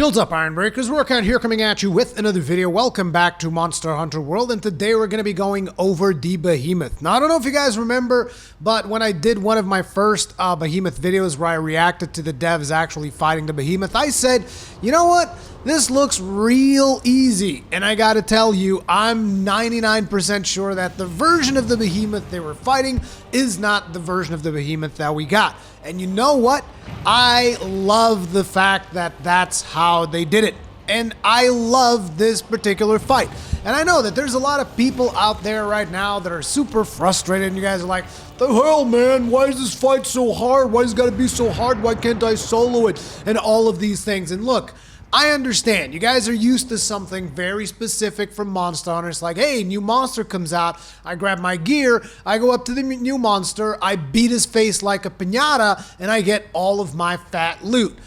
Shields up, Iron Breakers. Rurikhan here coming at you with another video. Welcome back to Monster Hunter World, and today we're going to be going over the Behemoth. Now, I don't know if you guys remember, but when I did one of my first Behemoth videos where I reacted to the devs actually fighting the Behemoth, I said, you know what? This looks real easy, and I gotta tell you, I'm 99% sure that the version of the Behemoth they were fighting is not the version of the Behemoth that we got. And you know what? I love the fact that that's how they did it. And I love this particular fight. And I know that there's a lot of people out there right now that are super frustrated, and you guys are like, the hell, man, why is this fight so hard? Why is it gotta be so hard? Why can't I solo it? And all of these things. And look, I understand. You guys are used to something very specific from Monster Hunter. It's like, hey, new monster comes out, I grab my gear, I go up to the new monster, I beat his face like a piñata, and I get all of my fat loot.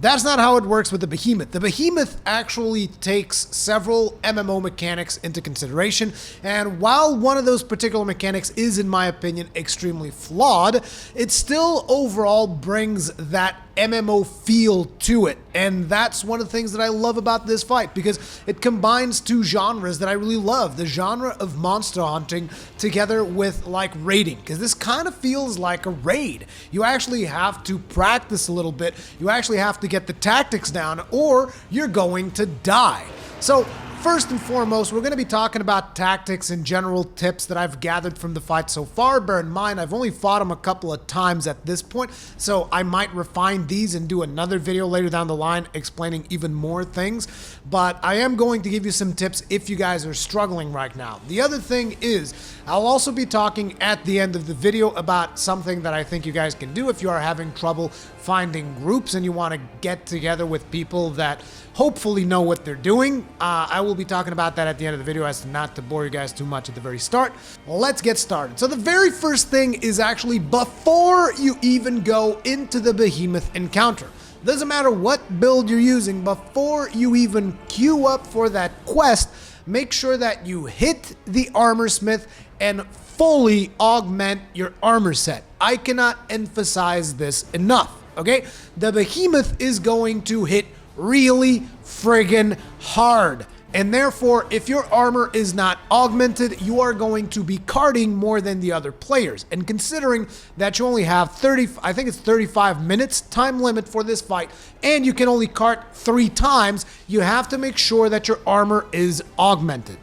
That's not how it works with the Behemoth. The Behemoth actually takes several MMO mechanics into consideration, and while one of those particular mechanics is, in my opinion, extremely flawed, it still overall brings that MMO feel to it, and that's one of the things that I love about this fight, because it combines two genres that I really love, the genre of monster hunting together with like raiding, because this kind of feels like a raid. You actually have to practice a little bit, you actually have to get the tactics down, or you're going to die. So first and foremost, we're going to be talking about tactics and general tips that I've gathered from the fight so far. Bear in mind, I've only fought them a couple of times at this point, so I might refine these and do another video later down the line explaining even more things, but I am going to give you some tips if you guys are struggling right now. The other thing is, I'll also be talking at the end of the video about something that I think you guys can do if you are having trouble finding groups and you want to get together with people that hopefully know what they're doing. I will be talking about that at the end of the video as to not to bore you guys too much at the very start. Let's get started. So the very first thing is actually before you even go into the Behemoth encounter. Doesn't matter what build you're using, before you even queue up for that quest, make sure that you hit the armor smith and fully augment your armor set. I cannot emphasize this enough, okay? The Behemoth is going to hit really friggin' hard. And therefore, if your armor is not augmented, you are going to be carting more than the other players. And considering that you only have 35 minutes time limit for this fight, and you can only cart 3 times, you have to make sure that your armor is augmented.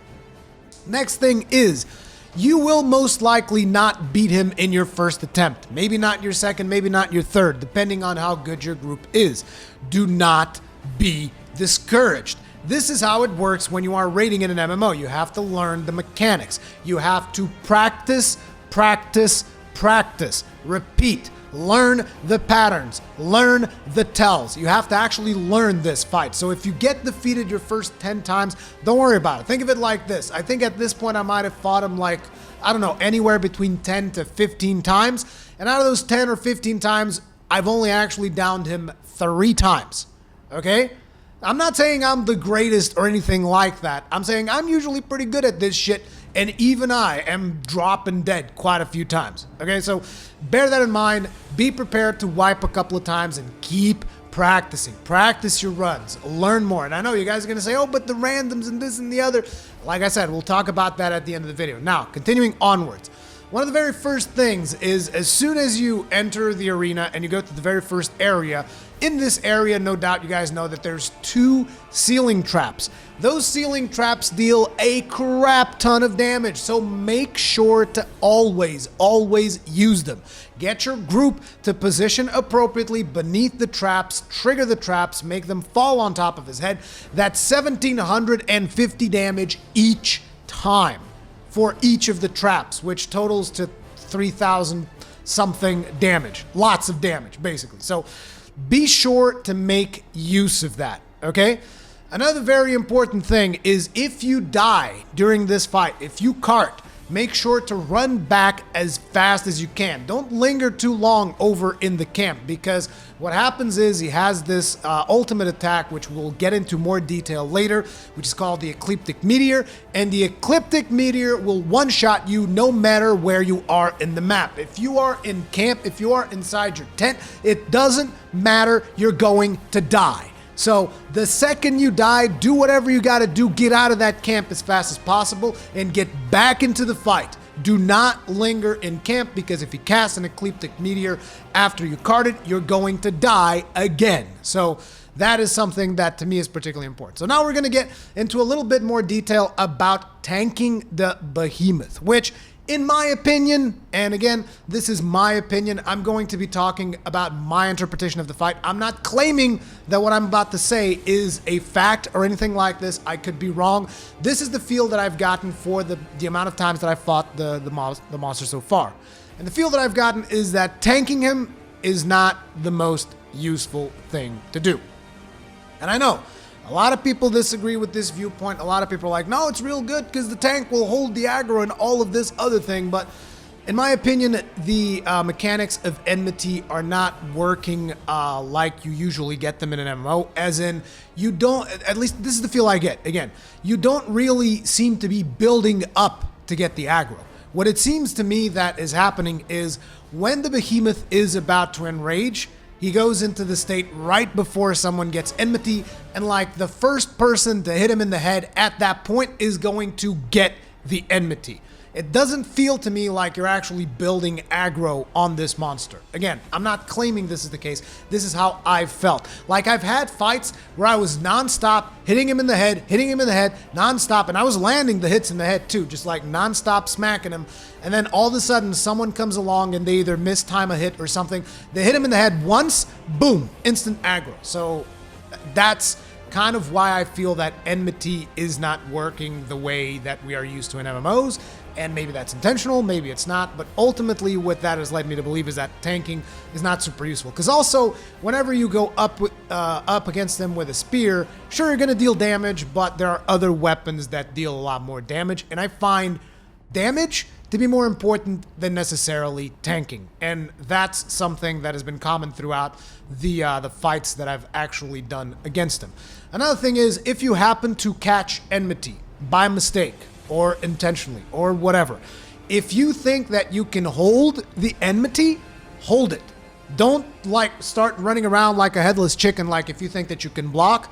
Next thing is, you will most likely not beat him in your first attempt. Maybe not your second, maybe not your third, depending on how good your group is. Do not be discouraged. This is how it works when you are raiding in an MMO. You have to learn the mechanics. You have to practice, practice, practice. Repeat. Learn the patterns. Learn the tells. You have to actually learn this fight. So if you get defeated your first 10 times, don't worry about it. Think of it like this. I think at this point I might have fought him like, I don't know, anywhere between 10 to 15 times. And out of those 10 or 15 times, I've only actually downed him 3 times. Okay? I'm not saying I'm the greatest or anything like that. I'm saying I'm usually pretty good at this shit, and even I am dropping dead quite a few times. Okay, so bear that in mind. Be prepared to wipe a couple of times and keep practicing. Practice your runs. Learn more. And I know you guys are going to say, oh, but the randoms and this and the other. Like I said, we'll talk about that at the end of the video. Now, continuing onwards. One of the very first things is as soon as you enter the arena and you go to the very first area, in this area, no doubt you guys know that there's 2 ceiling traps. Those ceiling traps deal a crap ton of damage, so make sure to always use them. Get your group to position appropriately beneath the traps, trigger the traps, make them fall on top of his head. That's 1,750 damage each time for each of the traps, which totals to 3,000 something damage. Lots of damage, basically. So be sure to make use of that, okay? Another very important thing is if you die during this fight, if you cart, make sure to run back as fast as you can. Don't linger too long over in the camp, because what happens is he has this ultimate attack, which we'll get into more detail later, which is called the Ecliptic meteor, and the Ecliptic meteor will one-shot you no matter where you are in the map. If you are in camp, if you are inside your tent, it doesn't matter, you're going to die. So the second you die, do whatever you gotta do, get out of that camp as fast as possible and get back into the fight. Do not linger in camp, because if you cast an Ecliptic meteor after you card it, you're going to die again. So that is something that to me is particularly important. So now we're going to get into a little bit more detail about tanking the Behemoth, which in my opinion, and again, this is my opinion, I'm going to be talking about my interpretation of the fight. I'm not claiming that what I'm about to say is a fact or anything like this. I could be wrong. This is the feel that I've gotten for the amount of times that I've fought the monster so far. And the feel that I've gotten is that tanking him is not the most useful thing to do. And I know a lot of people disagree with this viewpoint. A lot of people are like, no, it's real good because the tank will hold the aggro and all of this other thing. But in my opinion, the mechanics of enmity are not working like you usually get them in an MMO. As in, you don't, at least this is the feel I get. Again, you don't really seem to be building up to get the aggro. What it seems to me that is happening is when the Behemoth is about to enrage, he goes into the state right before someone gets enmity, and like the first person to hit him in the head at that point is going to get the enmity. It doesn't feel to me like you're actually building aggro on this monster. Again, I'm not claiming this is the case. This is how I've felt. Like I've had fights where I was non-stop hitting him in the head, non-stop, and I was landing the hits in the head too, just like non-stop smacking him. And then all of a sudden someone comes along and they either mistime a hit or something. They hit him in the head once, boom, instant aggro. So that's kind of why I feel that enmity is not working the way that we are used to in MMOs. And maybe that's intentional, maybe it's not, but ultimately what that has led me to believe is that tanking is not super useful. Because also, whenever you go up against them with a spear, sure, you're going to deal damage, but there are other weapons that deal a lot more damage, and I find damage to be more important than necessarily tanking. And that's something that has been common throughout the fights that I've actually done against him. Another thing is, if you happen to catch enmity by mistake, or intentionally, or whatever, if you think that you can hold the enmity, hold it. Don't like start running around like a headless chicken. Like if you think that you can block.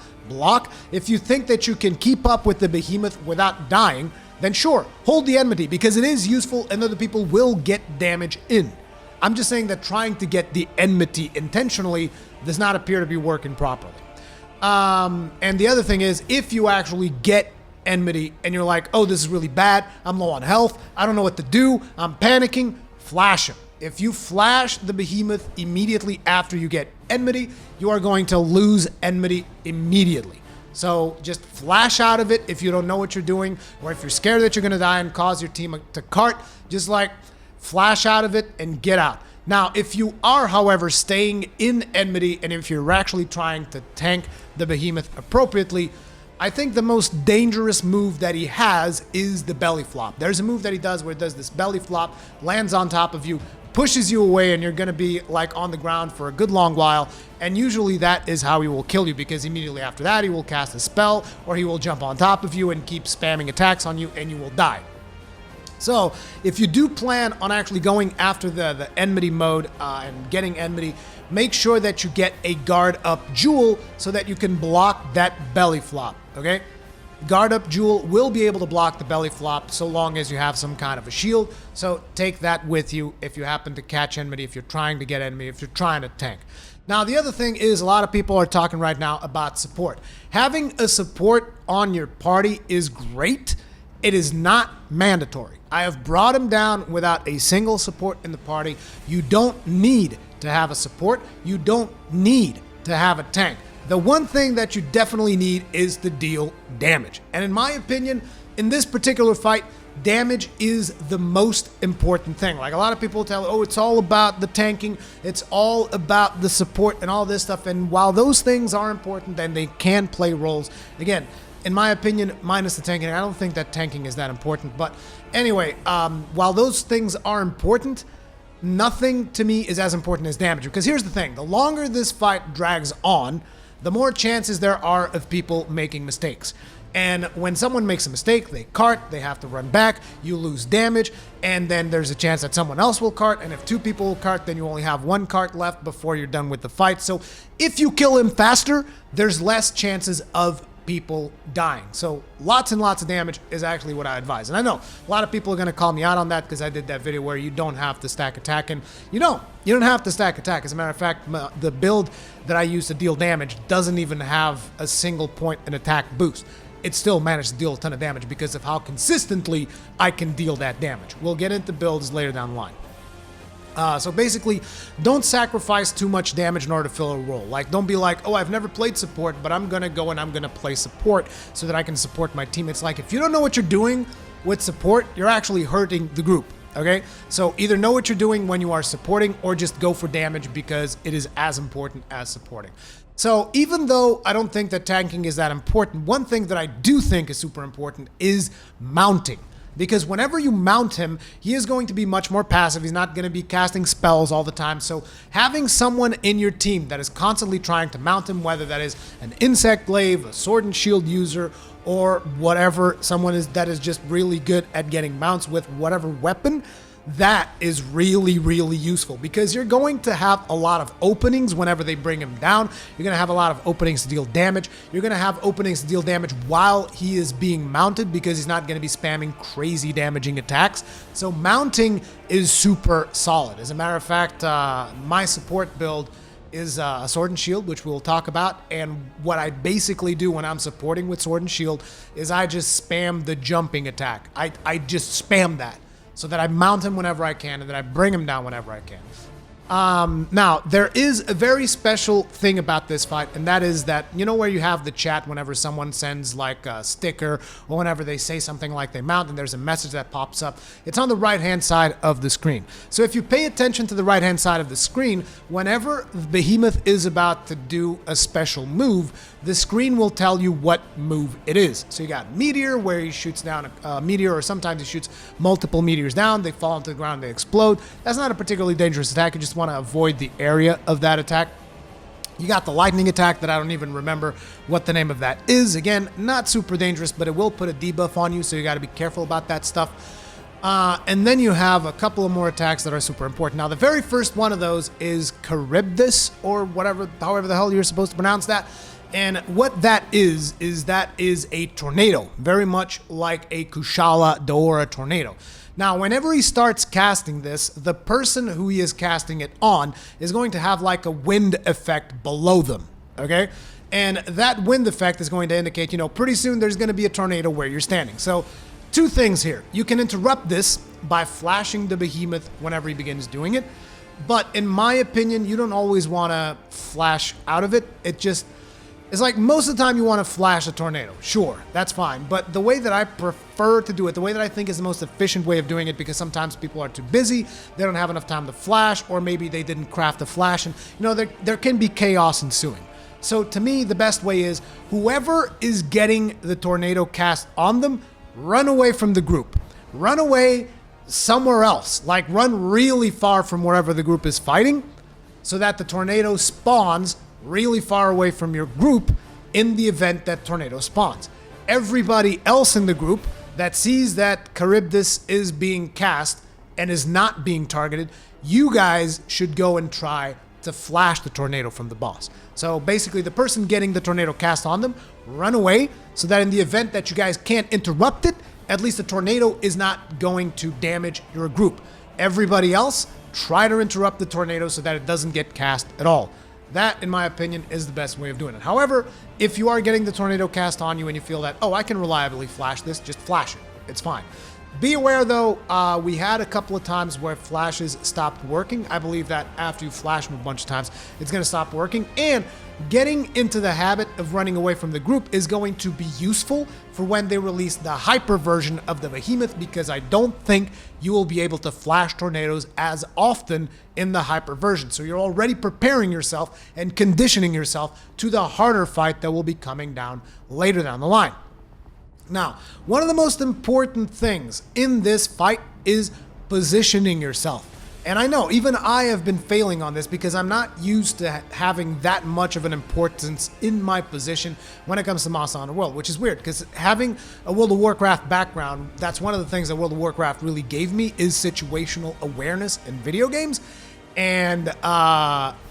If you think that you can keep up with the Behemoth without dying, then sure, hold the enmity, because it is useful and other people will get damage in. I'm just saying that trying to get the enmity intentionally does not appear to be working properly. And the other thing is, if you actually get enmity and you're like, oh, this is really bad, I'm low on health, I don't know what to do, I'm panicking, flash him. If you flash the Behemoth immediately after you get enmity, you are going to lose enmity immediately. So just flash out of it if you don't know what you're doing, or if you're scared that you're going to die and cause your team to cart, just like flash out of it and get out. Now, if you are, however, staying in enmity and if you're actually trying to tank the Behemoth appropriately, I think the most dangerous move that he has is the belly flop. There's a move that he does where it does this belly flop, lands on top of you, pushes you away, and you're going to be like on the ground for a good long while. And usually that is how he will kill you, because immediately after that he will cast a spell, or he will jump on top of you and keep spamming attacks on you, and you will die. So if you do plan on actually going after the enmity mode and getting enmity, make sure that you get a guard up jewel so that you can block that belly flop, okay? Guard up jewel will be able to block the belly flop so long as you have some kind of a shield. So take that with you if you happen to catch enmity, if you're trying to get enmity, if you're trying to tank. Now, the other thing is a lot of people are talking right now about support. Having a support on your party is great. It is not mandatory. I have brought him down without a single support in the party. You don't need to have a support. You don't need to have a tank. The one thing that you definitely need is to deal damage. And in my opinion, in this particular fight, damage is the most important thing. Like a lot of people tell, oh, it's all about the tanking, it's all about the support and all this stuff. And while those things are important, then they can play roles. Again, in my opinion, minus the tanking, I don't think that tanking is that important. But anyway, while those things are important, nothing to me is as important as damage. Because here's the thing, the longer this fight drags on, the more chances there are of people making mistakes. And when someone makes a mistake, they cart, they have to run back, you lose damage, and then there's a chance that someone else will cart, and if 2 people will cart, then you only have 1 cart left before you're done with the fight. So if you kill him faster, there's less chances of people dying. So lots and lots of damage is actually what I advise. And I know a lot of people are going to call me out on that because I did that video where you don't have to stack attack, and you don't have to stack attack. As a matter of fact, the build that I use to deal damage doesn't even have a single point in attack boost. It still managed to deal a ton of damage because of how consistently I can deal that damage. We'll get into builds later down the line. So basically, don't sacrifice too much damage in order to fill a role. Like, don't be like, oh, I've never played support, but I'm gonna go and I'm gonna play support so that I can support my team. It's like, if you don't know what you're doing with support, you're actually hurting the group, okay? So either know what you're doing when you are supporting or just go for damage because it is as important as supporting. So even though I don't think that tanking is that important, one thing that I do think is super important is mounting. Because whenever you mount him, he is going to be much more passive. He's not going to be casting spells all the time. So having someone in your team that is constantly trying to mount him, whether that is an insect glaive, a sword and shield user, or whatever, someone that is just really good at getting mounts with whatever weapon, that is really, really useful because you're going to have a lot of openings whenever they bring him down. You're going to have a lot of openings to deal damage. You're going to have openings to deal damage while he is being mounted because he's not going to be spamming crazy damaging attacks. So mounting is super solid. As a matter of fact, my support build is a sword and shield, which we'll talk about. And what I basically do when I'm supporting with sword and shield is I just spam the jumping attack. I just spam that, so that I mount him whenever I can and that I bring him down whenever I can. Now, there is a very special thing about this fight, and that is that, you know where you have the chat whenever someone sends like a sticker or whenever they say something like they mount and there's a message that pops up? It's on the right-hand side of the screen. So if you pay attention to the right-hand side of the screen, whenever Behemoth is about to do a special move, the screen will tell you what move it is. So you got meteor, where he shoots down a meteor, or sometimes he shoots multiple meteors down, they fall into the ground, they explode. That's not a particularly dangerous attack, you just want to avoid the area of that attack. You got the lightning attack that I don't even remember what the name of that is. Again, not super dangerous, but it will put a debuff on you, so you got to be careful about that stuff. And then you have a couple of more attacks that are super important. Now, the very first one of those is Charybdis, or however the hell you're supposed to pronounce that. And what that is a tornado, very much like a Kushala Daora tornado. Now, whenever he starts casting this, the person who he is casting it on is going to have like a wind effect below them, okay? And that wind effect is going to indicate, you know, pretty soon there's going to be a tornado where you're standing. So, 2 things here. You can interrupt this by flashing the Behemoth whenever he begins doing it. But in my opinion, you don't always want to flash out of it. It's like most of the time you want to flash a tornado. Sure, that's fine. But the way that I prefer to do it, the way that I think is the most efficient way of doing it, because sometimes people are too busy, they don't have enough time to flash, or maybe they didn't craft a flash, and you know, there can be chaos ensuing. So to me, the best way is whoever is getting the tornado cast on them, run away from the group. Run away somewhere else. Like, run really far from wherever the group is fighting so that the tornado spawns really far away from your group in the event that tornado spawns. Everybody else in the group that sees that Charybdis is being cast and is not being targeted, you guys should go and try to flash the tornado from the boss. So basically, the person getting the tornado cast on them, run away so that in the event that you guys can't interrupt it, at least the tornado is not going to damage your group. Everybody else, try to interrupt the tornado so that it doesn't get cast at all. That, in my opinion, is the best way of doing it. However, if you are getting the tornado cast on you and you feel that, oh, I can reliably flash this, just flash it. It's fine. Be aware, though, we had a couple of times where flashes stopped working. I believe that after you flash them a bunch of times, it's going to stop working. And getting into the habit of running away from the group is going to be useful for when they release the hyper version of the Behemoth, because I don't think you will be able to flash tornadoes as often in the hyper version. So you're already preparing yourself and conditioning yourself to the harder fight that will be coming down later down the line. Now, one of the most important things in this fight is positioning yourself. And I know, even I have been failing on this because I'm not used to having that much of an importance in my position when it comes to Monster Hunter World, which is weird because having a World of Warcraft background, that's one of the things that World of Warcraft really gave me is situational awareness in video games. And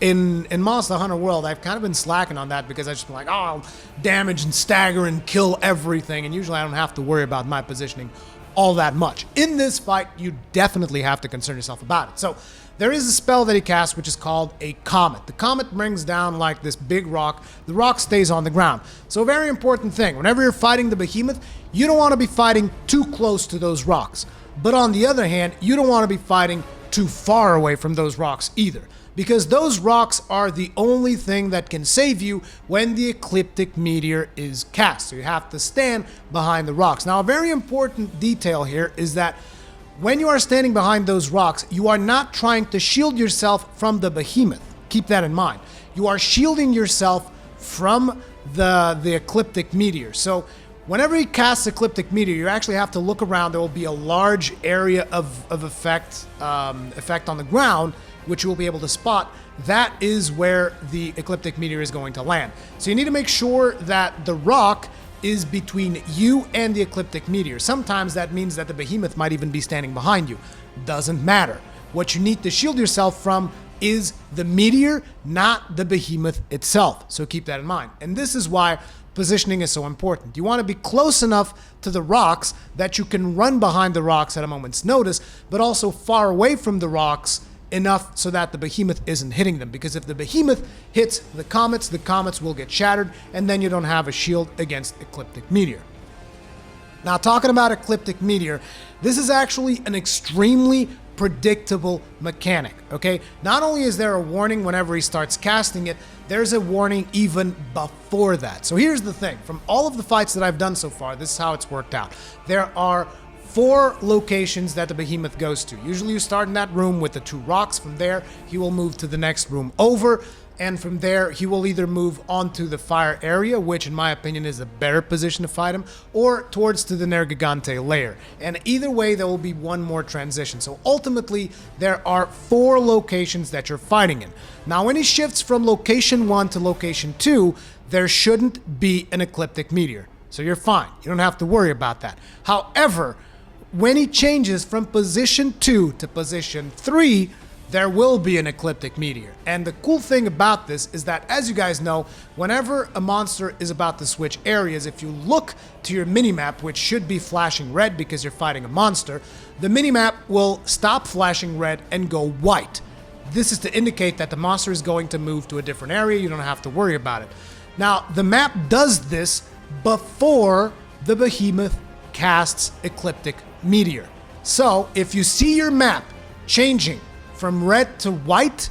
in Monster Hunter World, I've kind of been slacking on that because I just been like, oh, I'll damage and stagger and kill everything. And usually I don't have to worry about my positioning all that much. In this fight, you definitely have to concern yourself about it. So there is a spell that he casts which is called a comet. The comet brings down like this big rock. The rock stays on the ground. So a very important thing, whenever you're fighting the Behemoth, you don't want to be fighting too close to those rocks. But on the other hand, you don't want to be fighting too far away from those rocks either, because those rocks are the only thing that can save you when the Ecliptic meteor is cast. So you have to stand behind the rocks. Now, a very important detail here is that when you are standing behind those rocks, you are not trying to shield yourself from the Behemoth. Keep that in mind. You are shielding yourself from the Ecliptic meteor. So whenever he casts Ecliptic meteor, you actually have to look around. There will be a large area of effect on the ground, which you will be able to spot. That is where the Ecliptic meteor is going to land. So you need to make sure that the rock is between you and the Ecliptic meteor. Sometimes that means that the Behemoth might even be standing behind you. Doesn't matter. What you need to shield yourself from is the meteor, not the Behemoth itself. So keep that in mind. And this is why positioning is so important. You want to be close enough to the rocks that you can run behind the rocks at a moment's notice, but also far away from the rocks enough so that the Behemoth isn't hitting them. Because if the Behemoth hits the comets will get shattered, and then you don't have a shield against Ecliptic meteor. Now, talking about Ecliptic meteor, this is actually an extremely predictable mechanic, okay? Not only is there a warning whenever he starts casting it, there's a warning even before that. So here's the thing. From all of the fights that I've done so far, this is how it's worked out. There are 4 locations that the Behemoth goes to. Usually you start in that room with the 2 rocks. From there, he will move to the next room over, and from there, he will either move onto the fire area, which in my opinion is a better position to fight him, or towards to the Nergigante lair. And either way, there will be one more transition. So ultimately, there are 4 locations that you're fighting in. Now, when he shifts from location 1 to location 2, there shouldn't be an Ecliptic meteor. So you're fine. You don't have to worry about that. However, when he changes from position 2 to position 3, there will be an Ecliptic meteor. And the cool thing about this is that, as you guys know, whenever a monster is about to switch areas, if you look to your minimap, which should be flashing red because you're fighting a monster, the minimap will stop flashing red and go white. This is to indicate that the monster is going to move to a different area. You don't have to worry about it. Now, the map does this before the Behemoth casts Ecliptic meteor. So, if you see your map changing from red to white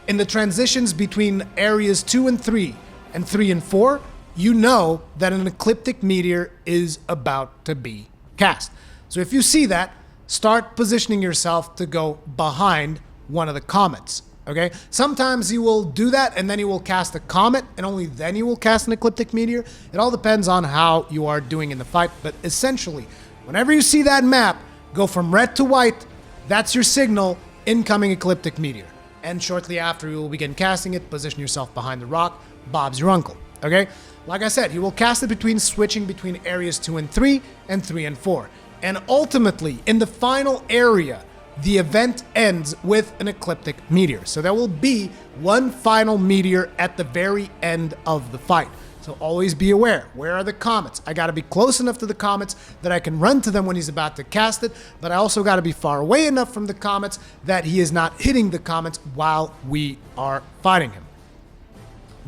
in the transitions between areas 2 and 3 and 3 and 4, you know that an Ecliptic meteor is about to be cast. So if you see that, start positioning yourself to go behind one of the comets. Okay? Sometimes he will do that and then he will cast a comet and only then he will cast an Ecliptic meteor. It all depends on how you are doing in the fight, but essentially, whenever you see that map go from red to white, that's your signal. Incoming Ecliptic meteor. And shortly after you will begin casting it, position yourself behind the rock. Bob's your uncle. Okay? Like I said, you will cast it switching between areas 2 and 3 and 3 and 4. And ultimately, in the final area, the event ends with an Ecliptic meteor. So there will be one final meteor at the very end of the fight. So always be aware. Where are the comets? I got to be close enough to the comets that I can run to them when he's about to cast it, but I also got to be far away enough from the comets that he is not hitting the comets while we are fighting him.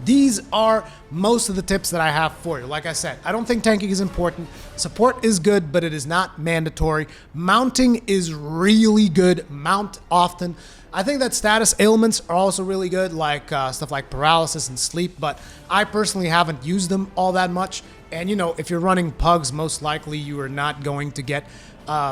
These are most of the tips that I have for you. Like I said, I don't think tanking is important. Support is good, but it is not mandatory. Mounting is really good. Mount often. I think that status ailments are also really good, like stuff like paralysis and sleep, but I personally haven't used them all that much. And you know, if you're running pugs, most likely you are not going to get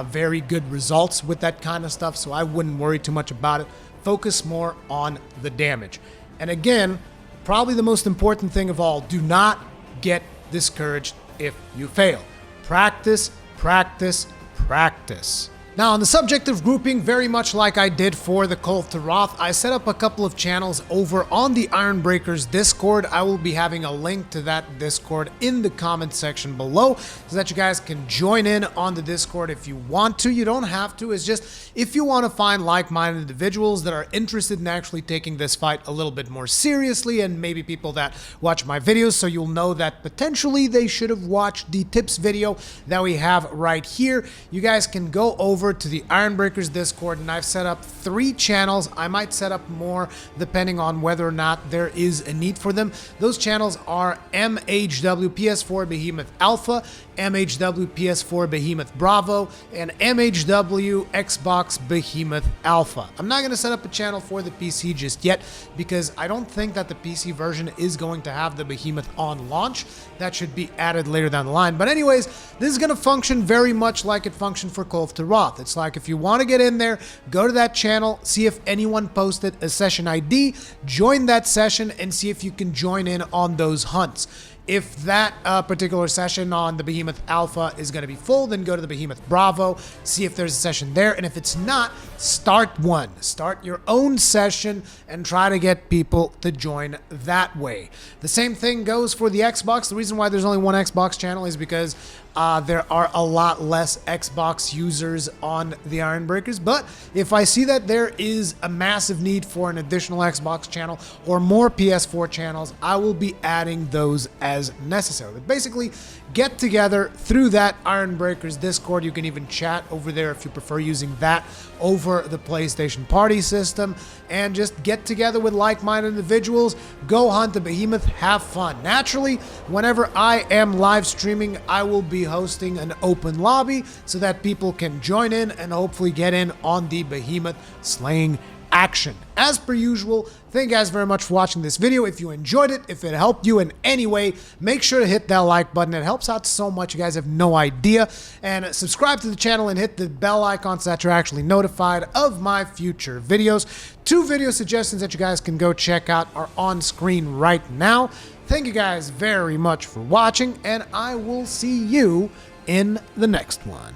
very good results with that kind of stuff, so I wouldn't worry too much about it. Focus more on the damage. And again, probably the most important thing of all, do not get discouraged if you fail. Practice, practice, practice. Now, on the subject of grouping, very much like I did for the Call of Roth, I set up a couple of channels over on the Ironbreakers Discord. I will be having a link to that Discord in the comment section below so that you guys can join in on the Discord if you want to. You don't have to. It's just if you want to find like-minded individuals that are interested in actually taking this fight a little bit more seriously, and maybe people that watch my videos, so you'll know that potentially they should have watched the tips video that we have right here. You guys can go over to the Ironbreakers Discord, and I've set up 3 channels. I might set up more depending on whether or not there is a need for them. Those channels are MHW PS4 Behemoth Alpha, MHW PS4 Behemoth Bravo, and MHW Xbox Behemoth Alpha. I'm not going to set up a channel for the PC just yet because I don't think that the PC version is going to have the Behemoth on launch. That should be added later down the line. But anyways, this is going to function very much like it functioned for Call of Roth. It's like if you want to get in there, go to that channel, see if anyone posted a session ID, join that session, and see if you can join in on those hunts. If that particular session on the Behemoth Alpha is going to be full, then go to the Behemoth Bravo, see if there's a session there, and if it's not, start one. Start your own session and try to get people to join that way. The same thing goes for the Xbox. The reason why there's only one Xbox channel is because there are a lot less Xbox users on the Ironbreakers, but if I see that there is a massive need for an additional Xbox channel or more PS4 channels, I will be adding those as necessary. But basically, get together through that Ironbreakers Discord. You can even chat over there if you prefer using that over the PlayStation Party system, and just get together with like-minded individuals, go hunt the Behemoth, have fun. Naturally, whenever I am live streaming, I will be hosting an open lobby so that people can join in and hopefully get in on the Behemoth slaying action. As per usual, thank you guys very much for watching this video. If you enjoyed it, if it helped you in any way, make sure to hit that like button. It helps out so much. You guys have no idea. And subscribe to the channel and hit the bell icon so that you're actually notified of my future videos. 2 video suggestions that you guys can go check out are on screen right now. Thank you guys very much for watching, and I will see you in the next one.